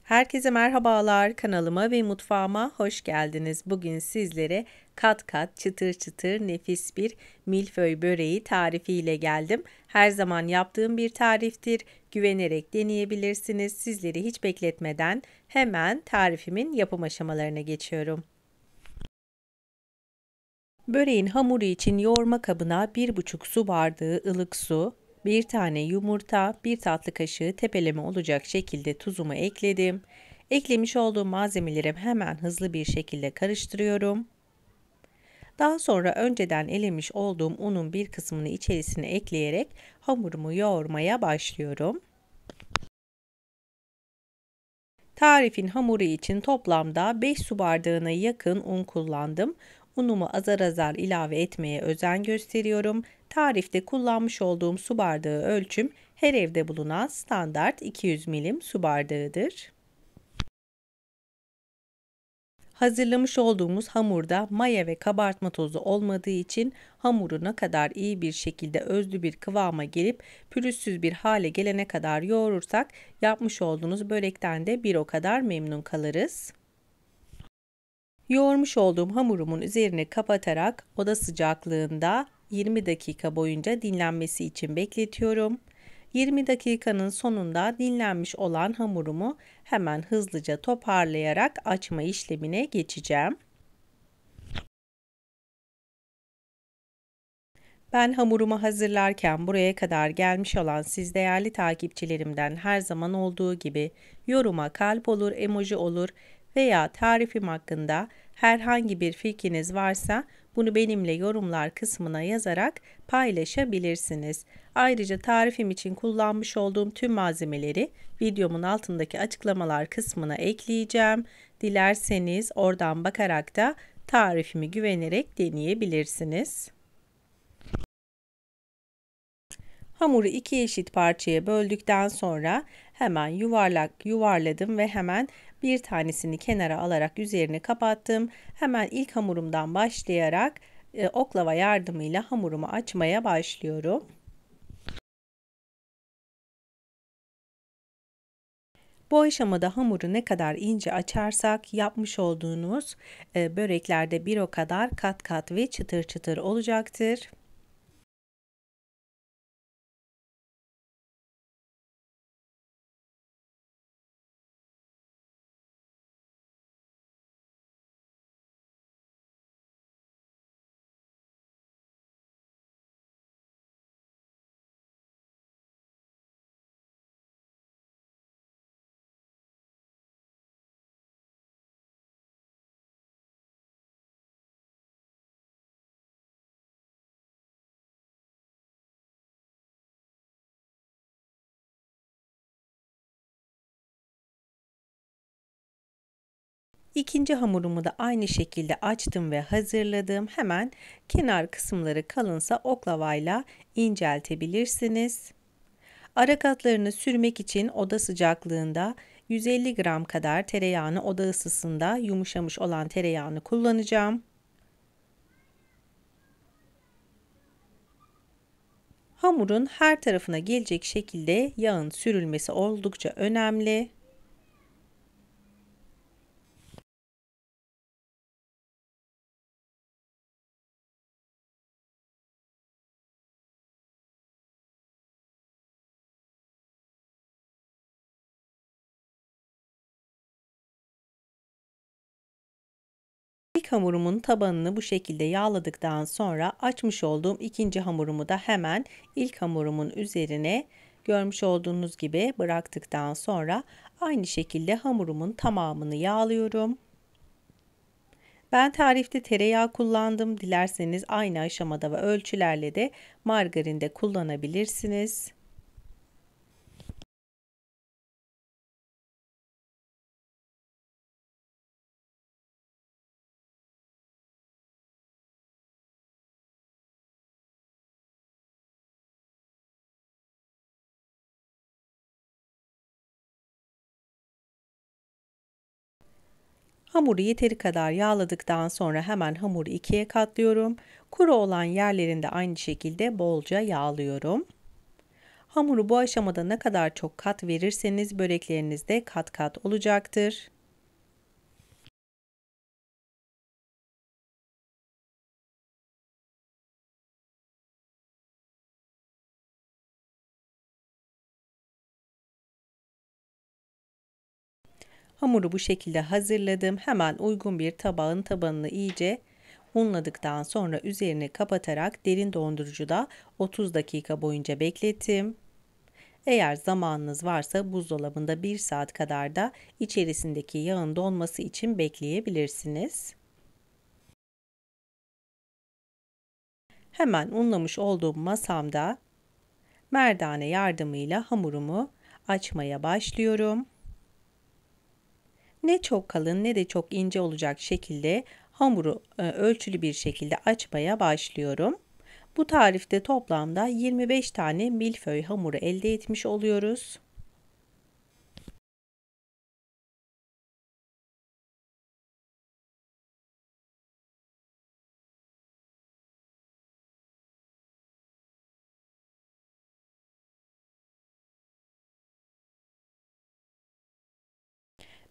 Herkese merhabalar, kanalıma ve mutfağıma hoş geldiniz. Bugün sizlere kat kat çıtır çıtır nefis bir milföy böreği tarifiyle geldim. Her zaman yaptığım bir tariftir. Güvenerek deneyebilirsiniz. Sizleri hiç bekletmeden hemen tarifimin yapım aşamalarına geçiyorum. Böreğin hamuru için yoğurma kabına 1,5 su bardağı ılık su, 1 tane yumurta, 1 tatlı kaşığı tepeleme olacak şekilde tuzumu ekledim. Eklemiş olduğum malzemeleri hemen hızlı bir şekilde karıştırıyorum. Daha sonra önceden elemiş olduğum unun bir kısmını içerisine ekleyerek hamurumu yoğurmaya başlıyorum. Tarifin hamuru için toplamda 5 su bardağına yakın un kullandım. Unumu azar azar ilave etmeye özen gösteriyorum. Tarifte kullanmış olduğum su bardağı ölçüm her evde bulunan standart 200 milim su bardağıdır. Hazırlamış olduğumuz hamurda maya ve kabartma tozu olmadığı için hamuru ne kadar iyi bir şekilde özlü bir kıvama gelip pürüzsüz bir hale gelene kadar yoğurursak yapmış olduğunuz börekten de bir o kadar memnun kalırız. Yoğurmuş olduğum hamurumun üzerine kapatarak oda sıcaklığında 20 dakika boyunca dinlenmesi için bekletiyorum. 20 dakikanın sonunda dinlenmiş olan hamurumu hemen hızlıca toparlayarak açma işlemine geçeceğim. Ben hamurumu hazırlarken buraya kadar gelmiş olan siz değerli takipçilerimden her zaman olduğu gibi yoruma kalp olur, emoji olur veya tarifim hakkında herhangi bir fikriniz varsa bunu benimle yorumlar kısmına yazarak paylaşabilirsiniz. Ayrıca tarifim için kullanmış olduğum tüm malzemeleri videomun altındaki açıklamalar kısmına ekleyeceğim. Dilerseniz oradan bakarak da tarifimi güvenerek deneyebilirsiniz. Hamuru iki eşit parçaya böldükten sonra hemen yuvarladım ve hemen bir tanesini kenara alarak üzerine kapattım. Hemen ilk hamurumdan başlayarak oklava yardımıyla hamurumu açmaya başlıyorum. Bu aşamada hamuru ne kadar ince açarsak yapmış olduğunuz böreklerde bir o kadar kat kat ve çıtır çıtır olacaktır. İkinci hamurumu da aynı şekilde açtım ve hazırladım. Hemen kenar kısımları kalınsa oklavayla inceltebilirsiniz. Ara katlarını sürmek için oda sıcaklığında 150 gram kadar tereyağını oda ısısında yumuşamış olan tereyağını kullanacağım. Hamurun her tarafına gelecek şekilde yağın sürülmesi oldukça önemli. İlk hamurumun tabanını bu şekilde yağladıktan sonra açmış olduğum ikinci hamurumu da hemen ilk hamurumun üzerine görmüş olduğunuz gibi bıraktıktan sonra aynı şekilde hamurumun tamamını yağlıyorum. Ben tarifte tereyağı kullandım. Dilerseniz aynı aşamada ve ölçülerle de margarin de kullanabilirsiniz. Hamuru yeteri kadar yağladıktan sonra hemen hamuru ikiye katlıyorum. Kuru olan yerlerinde aynı şekilde bolca yağlıyorum. Hamuru bu aşamada ne kadar çok kat verirseniz börekleriniz de kat kat olacaktır. Hamuru bu şekilde hazırladım. Hemen uygun bir tabağın tabanını iyice unladıktan sonra üzerini kapatarak derin dondurucuda 30 dakika boyunca beklettim. Eğer zamanınız varsa buzdolabında 1 saat kadar da içerisindeki yağın donması için bekleyebilirsiniz. Hemen unlamış olduğum masamda merdane yardımıyla hamurumu açmaya başlıyorum. Ne çok kalın ne de çok ince olacak şekilde hamuru ölçülü bir şekilde açmaya başlıyorum. Bu tarifte toplamda 25 tane milföy hamuru elde etmiş oluyoruz.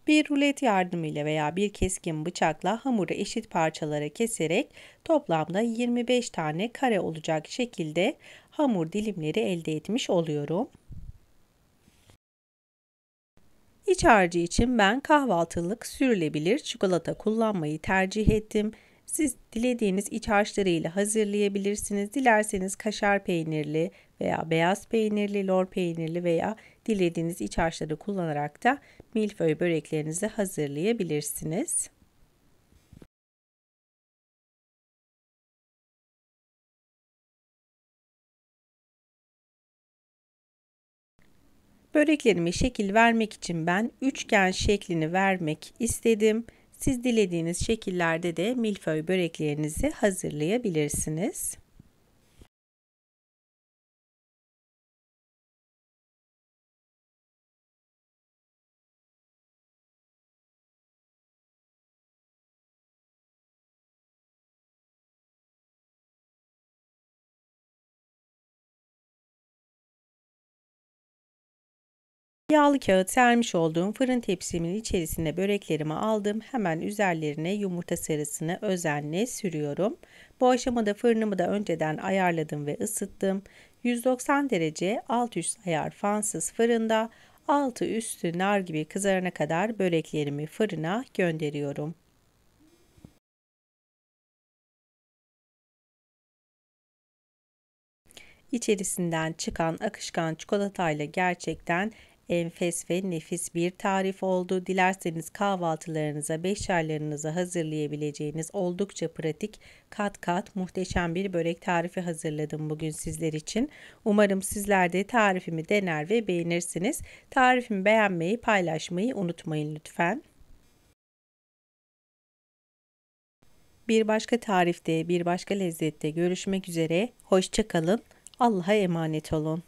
Bir rulet yardımıyla veya bir keskin bıçakla hamuru eşit parçalara keserek toplamda 25 tane kare olacak şekilde hamur dilimleri elde etmiş oluyorum. İç harcı için ben kahvaltılık sürülebilir çikolata kullanmayı tercih ettim. Siz dilediğiniz iç harçlarıyla hazırlayabilirsiniz. Dilerseniz kaşar peynirli veya beyaz peynirli, lor peynirli veya dilediğiniz iç harçları kullanarak da milföy böreklerinizi hazırlayabilirsiniz. Böreklerime şekil vermek için ben üçgen şeklini vermek istedim. Siz dilediğiniz şekillerde de milföy böreklerinizi hazırlayabilirsiniz. Yağlı kağıt sermiş olduğum fırın tepsimin içerisine böreklerimi aldım. Hemen üzerlerine yumurta sarısını özenle sürüyorum. Bu aşamada fırınımı da önceden ayarladım ve ısıttım. 190 derece alt üst ayar fansız fırında altı üstü nar gibi kızarana kadar böreklerimi fırına gönderiyorum. İçerisinden çıkan akışkan çikolatayla gerçekten enfes ve nefis bir tarif oldu. Dilerseniz kahvaltılarınıza, beş çaylarınıza hazırlayabileceğiniz oldukça pratik, kat kat muhteşem bir börek tarifi hazırladım bugün sizler için. Umarım sizler de tarifimi dener ve beğenirsiniz. Tarifimi beğenmeyi, paylaşmayı unutmayın lütfen. Bir başka tarifte, bir başka lezzette görüşmek üzere. Hoşça kalın. Allah'a emanet olun.